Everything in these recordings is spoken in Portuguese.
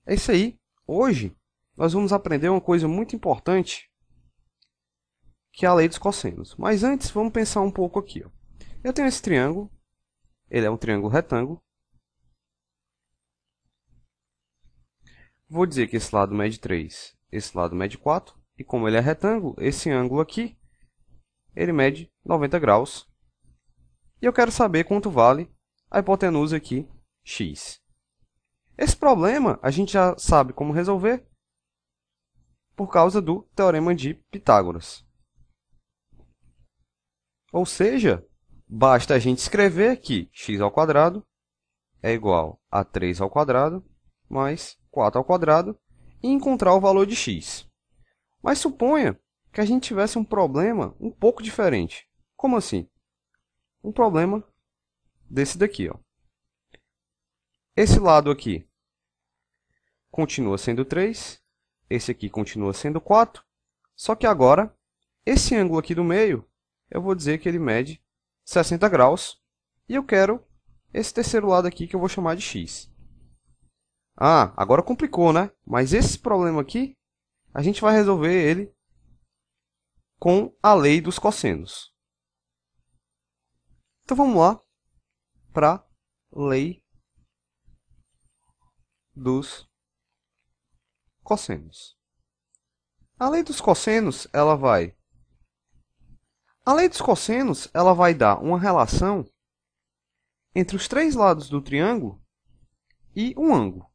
É isso aí. Hoje nós vamos aprender uma coisa muito importante, que é a lei dos cossenos. Mas antes, vamos pensar um pouco aqui. Ó. Eu tenho esse triângulo, ele é um triângulo retângulo. Vou dizer que esse lado mede 3, esse lado mede 4. E como ele é retângulo, esse ângulo aqui, ele mede 90 graus. E eu quero saber quanto vale a hipotenusa aqui, x. Esse problema a gente já sabe como resolver por causa do Teorema de Pitágoras. Ou seja, basta a gente escrever que x ao quadrado é igual a 3 ao quadrado mais 4 ao quadrado e encontrar o valor de x. Mas suponha que a gente tivesse um problema um pouco diferente. Como assim? Um problema desse daqui. Ó. Esse lado aqui continua sendo 3, esse aqui continua sendo 4, só que agora, esse ângulo aqui do meio, eu vou dizer que ele mede 60 graus, e eu quero esse terceiro lado aqui que eu vou chamar de x. Ah, agora complicou, né? Mas esse problema aqui, a gente vai resolver ele com a lei dos cossenos. Então vamos lá para a lei dos cossenos. A lei dos cossenos, ela vai dar uma relação entre os três lados do triângulo e um ângulo.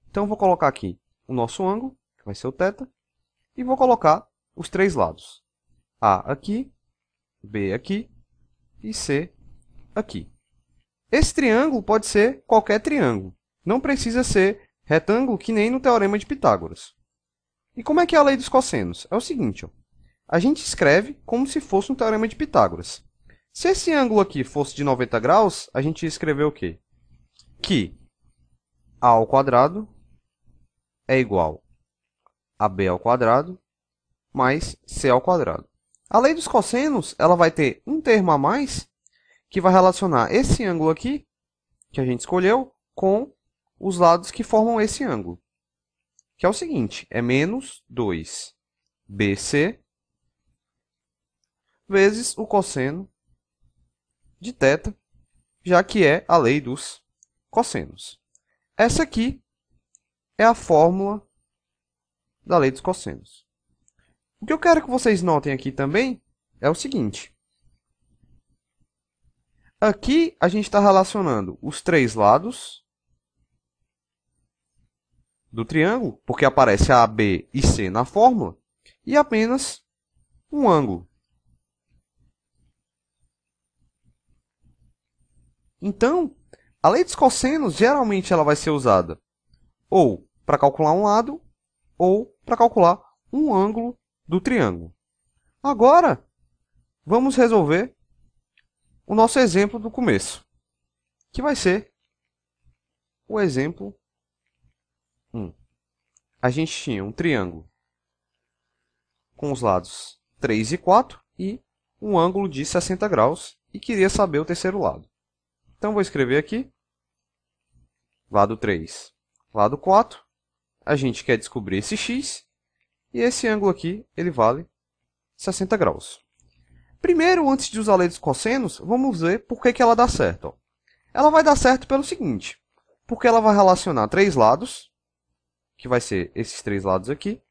Então, vou colocar aqui o nosso ângulo, que vai ser o θ, e vou colocar os três lados. A aqui, B aqui e C aqui. Esse triângulo pode ser qualquer triângulo. Não precisa ser retângulo que nem no Teorema de Pitágoras. E como é que é a lei dos cossenos? É o seguinte, ó. A gente escreve como se fosse um Teorema de Pitágoras. Se esse ângulo aqui fosse de 90 graus, a gente ia escrever o quê? Que a ao quadrado é igual a b ao quadrado mais c ao quadrado. A lei dos cossenos, ela vai ter um termo a mais que vai relacionar esse ângulo aqui, que a gente escolheu, com os lados que formam esse ângulo. Que é o seguinte, é menos 2bc vezes o cosseno de θ, já que é a lei dos cossenos. Essa aqui é a fórmula da lei dos cossenos. O que eu quero que vocês notem aqui também é o seguinte. Aqui a gente está relacionando os três lados do triângulo, porque aparece A, B e C na fórmula, e apenas um ângulo. Então, a lei dos cossenos geralmente ela vai ser usada ou para calcular um lado ou para calcular um ângulo do triângulo. Agora, vamos resolver o nosso exemplo do começo, que vai ser o exemplo 1. A gente tinha um triângulo com os lados 3 e 4 e um ângulo de 60 graus e queria saber o terceiro lado. Então, vou escrever aqui, lado 3, lado 4. A gente quer descobrir esse x, e esse ângulo aqui, ele vale 60 graus. Primeiro, antes de usar a lei dos cossenos, vamos ver por que ela dá certo. Ó. Ela vai dar certo pelo seguinte, porque ela vai relacionar três lados, que vai ser esses três lados aqui,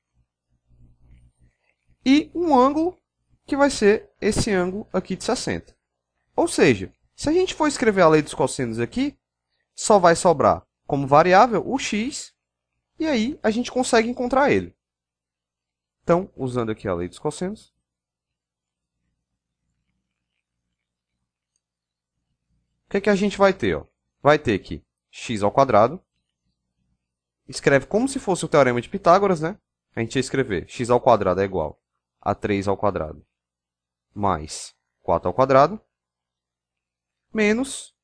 e um ângulo, que vai ser esse ângulo aqui de 60. Ou seja, se a gente for escrever a lei dos cossenos aqui, só vai sobrar como variável o x, e aí a gente consegue encontrar ele. Então, usando aqui a lei dos cossenos, o que a gente vai ter? Ó? Vai ter aqui x ao quadrado, escreve como se fosse o Teorema de Pitágoras, né? A gente ia escrever x ao quadrado é igual a 3 ao quadrado mais 4 ao quadrado, menos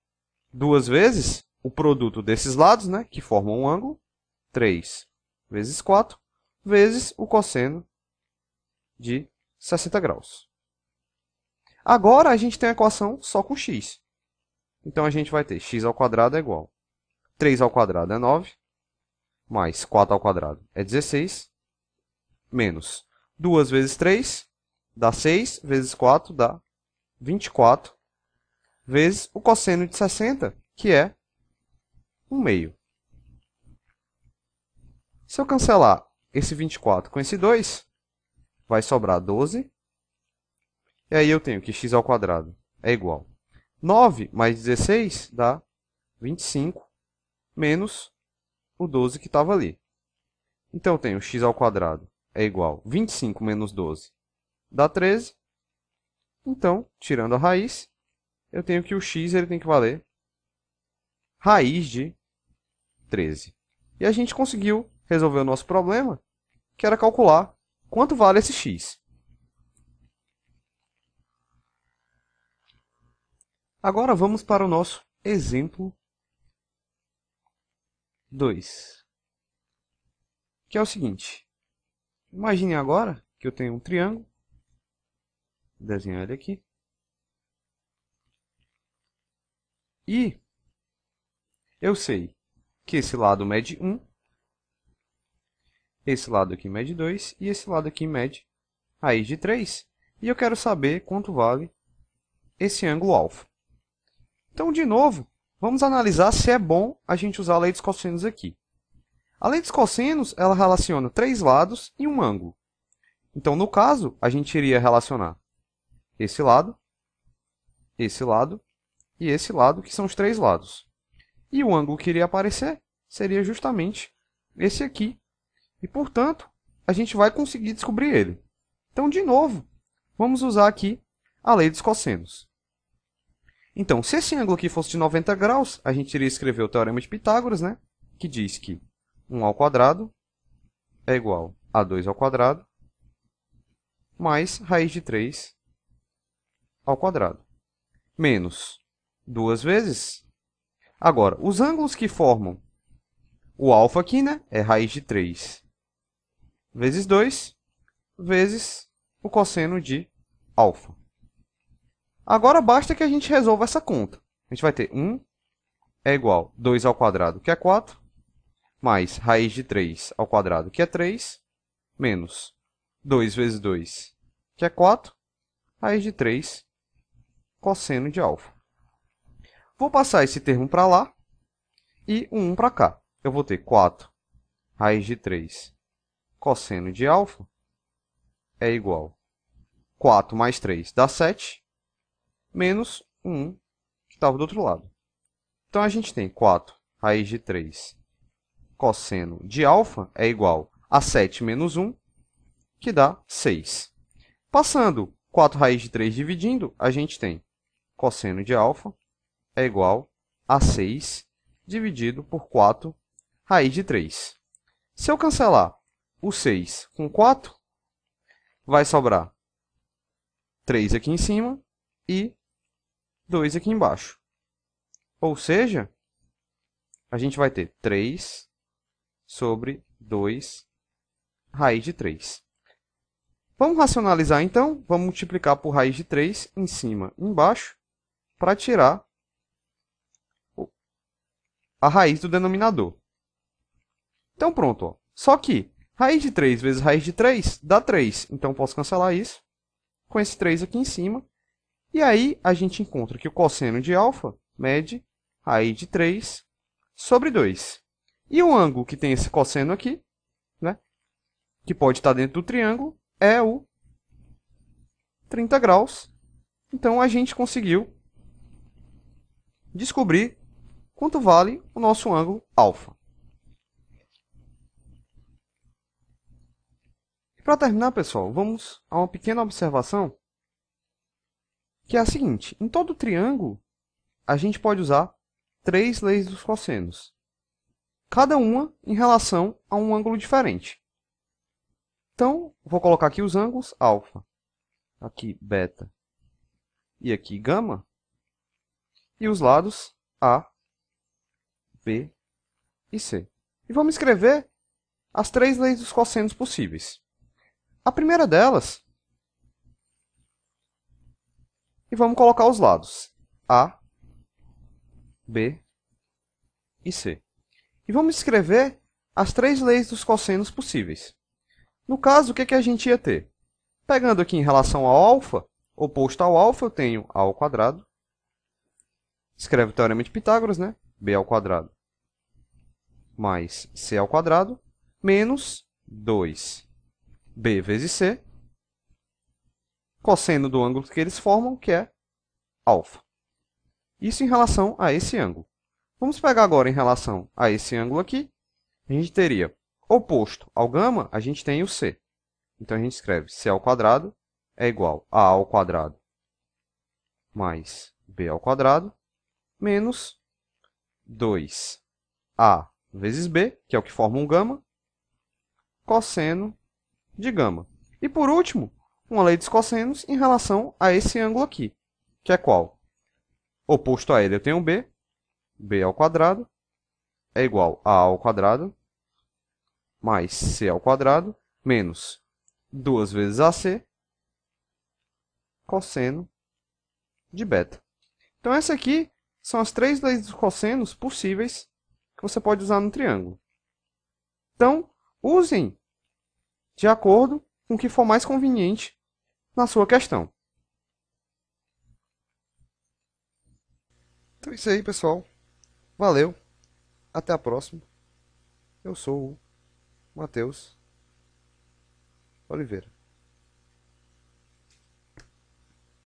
duas vezes o produto desses lados, né, que formam um ângulo, 3 vezes 4, vezes o cosseno de 60 graus. Agora a gente tem a equação só com x. Então a gente vai ter x ao quadrado é igual a 3 ao quadrado é 9, mais 4 ao quadrado é 16, menos 2 vezes 3 dá 6, vezes 4 dá 24, vezes o cosseno de 60, que é 1/2. Se eu cancelar esse 24 com esse 2, vai sobrar 12. E aí eu tenho que x ao quadrado é igual a 9 mais 16 dá 25, menos o 12 que estava ali. Então eu tenho x ao quadrado é igual a 25 menos 12 dá 13. Então, tirando a raiz, eu tenho que o x ele tem que valer raiz de 13. E a gente conseguiu resolver o nosso problema, que era calcular quanto vale esse x. Agora vamos para o nosso exemplo 2, que é o seguinte. Imagine agora que eu tenho um triângulo, vou desenhar ele aqui, e eu sei que esse lado mede 1, esse lado aqui mede 2 e esse lado aqui mede raiz de 3. E eu quero saber quanto vale esse ângulo alfa. Então, de novo, vamos analisar se é bom a gente usar a lei dos cossenos aqui. A lei dos cossenos, ela relaciona 3 lados e um ângulo. Então, no caso, a gente iria relacionar esse lado e esse lado, que são os 3 lados. E o ângulo que iria aparecer seria justamente esse aqui. E, portanto, a gente vai conseguir descobrir ele. Então, de novo, vamos usar aqui a lei dos cossenos. Então, se esse ângulo aqui fosse de 90 graus, a gente iria escrever o teorema de Pitágoras, né? Que diz que 1 ao quadrado é igual a 2 ao quadrado mais raiz de 3 ao quadrado. Menos 2 vezes. Agora, os ângulos que formam o alfa aqui, né? É raiz de 3 vezes 2 vezes o cosseno de alfa. Agora basta que a gente resolva essa conta. A gente vai ter 1 é igual a 2 ao quadrado, que é 4, mais raiz de 3 ao quadrado, que é 3, menos 2 vezes 2, que é 4, raiz de 3, cosseno de alfa. Vou passar esse termo para lá e o 1 para cá. Eu vou ter 4 raiz de 3 cosseno de alfa é igual a 4 mais 3 dá 7, menos 1 que estava do outro lado. Então, a gente tem 4 raiz de 3 cosseno de alfa é igual a 7 menos 1, que dá 6. Passando 4 raiz de 3 dividindo, a gente tem cosseno de alfa é igual a 6 dividido por 4 raiz de 3. Se eu cancelar o 6 com 4, vai sobrar 3 aqui em cima e 2 aqui embaixo. Ou seja, a gente vai ter 3 sobre 2 raiz de 3. Vamos racionalizar então. Vamos multiplicar por raiz de 3 em cima e embaixo para tirar a raiz do denominador. Então pronto. Ó. Só que raiz de 3 vezes raiz de 3 dá 3. Então posso cancelar isso com esse 3 aqui em cima. E aí a gente encontra que o cosseno de alfa mede raiz de 3 sobre 2. E o ângulo que tem esse cosseno aqui, né, que pode estar dentro do triângulo, é o 30 graus. Então a gente conseguiu descobrir quanto vale o nosso ângulo alfa. E para terminar, pessoal, vamos a uma pequena observação, que é a seguinte. Em todo triângulo, a gente pode usar 3 leis dos cossenos, cada uma em relação a um ângulo diferente. Então, vou colocar aqui os ângulos alfa, aqui beta e aqui gama, e os lados A, B e C. E vamos escrever as 3 leis dos cossenos possíveis. A primeira delas, e vamos colocar os lados A, B e C. E vamos escrever as três leis dos cossenos possíveis. No caso, o que, que a gente ia ter? Pegando aqui em relação ao alfa, oposto ao alfa, eu tenho a ao quadrado. Escreve o teorema de Pitágoras, né? B ao quadrado mais C ao quadrado menos 2B vezes C, cosseno do ângulo que eles formam, que é alfa. Isso em relação a esse ângulo. Vamos pegar agora em relação a esse ângulo aqui. A gente teria oposto ao gama, a gente tem o C. Então a gente escreve C ao quadrado é igual a ao quadrado mais B ao quadrado menos 2A vezes B, que é o que forma um gama, cosseno de gama. E por último, uma lei dos cossenos em relação a esse ângulo aqui, que é qual? Oposto a ele eu tenho B, B ao quadrado é igual a ao quadrado mais C ao quadrado menos 2 vezes AC, cosseno de beta. Então, essas aqui são as três leis dos cossenos possíveis que você pode usar no triângulo. Então, usem de acordo com o que for mais conveniente na sua questão. Então é isso aí, pessoal. Valeu. Até a próxima. Eu sou o Matheus Oliveira.